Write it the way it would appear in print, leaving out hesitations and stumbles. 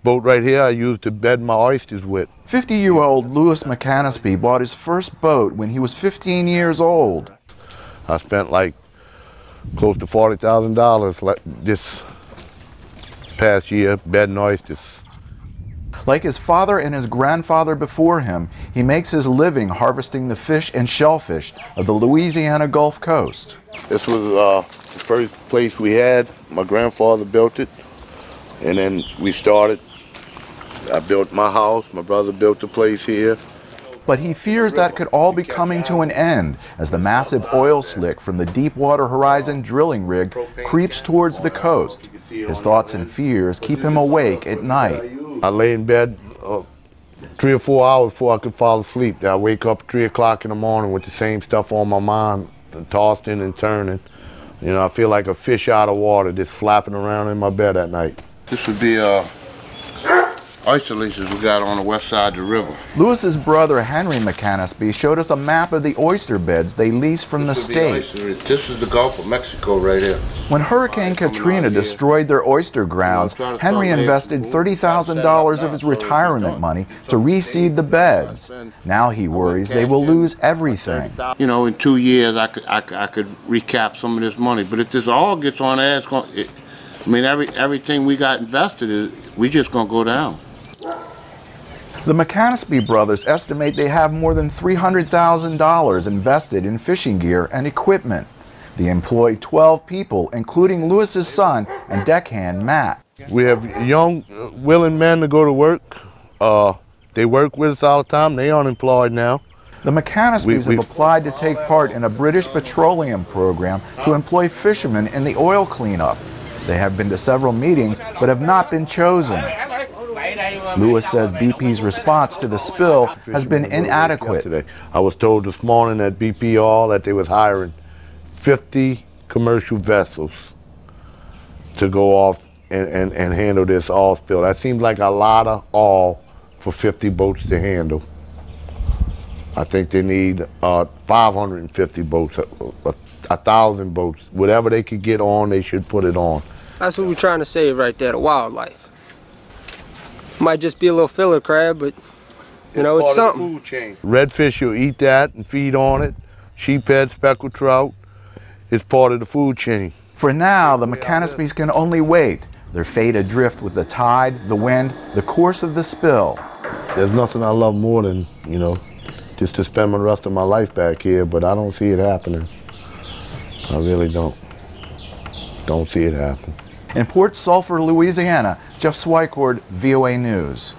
boat right here I use to bed my oysters with. 50-year-old Louis McCanespy bought his first boat when he was 15 years old. I spent like close to $40,000 this past year bedding oysters. Like his father and his grandfather before him, he makes his living harvesting the fish and shellfish of the Louisiana Gulf Coast. This was the first place we had. My grandfather built it, and then we started. I built my house, my brother built the place here. But he fears that could all be coming to an end as the massive oil slick from the Deepwater Horizon drilling rig creeps towards the coast. His thoughts and fears keep him awake at night. I lay in bed 3 or 4 hours before I could fall asleep. I wake up at 3 o'clock in the morning with the same stuff on my mind, tossing and turning. You know, I feel like a fish out of water just flapping around in my bed at night. This would be oyster leases we got on the west side of the river. Louis's brother Henry McCanespy showed us a map of the oyster beds they lease from the state. This is the Gulf of Mexico right here. When Hurricane Katrina destroyed their oyster grounds, Henry invested $30,000 of his retirement money to reseed the beds. Now he worries they will lose everything. You know, in 2 years I could recap some of this money, but if this all gets on air, I mean, everything we got invested, we just gonna go down. The McCanespy brothers estimate they have more than $300,000 invested in fishing gear and equipment. They employ 12 people, including Louis's son and deckhand Matt. We have young, willing men to go to work. They work with us all the time. They're unemployed now. The McCanespys have applied to take part in a British petroleum program to employ fishermen in the oil cleanup. They have been to several meetings but have not been chosen. Louis says BP's response to the spill has been inadequate. I was told this morning at BP Oil that they was hiring 50 commercial vessels to go off and handle this oil spill. That seems like a lot of oil for 50 boats to handle. I think they need 550 boats, 1,000 boats. Whatever they could get on, they should put it on. That's what we're trying to save right there, the wildlife. Might just be a little filler crab, but you know, it's something. Food chain. Redfish will eat that and feed on it. Sheephead, speckled trout, it's part of the food chain. For now, the McCanespys can only wait. Their fate adrift with the tide, the wind, the course of the spill. There's nothing I love more than, you know, just to spend the rest of my life back here, but I don't see it happening. I really don't. Don't see it happen. In Port Sulphur, Louisiana, Jeff Swicord, VOA News.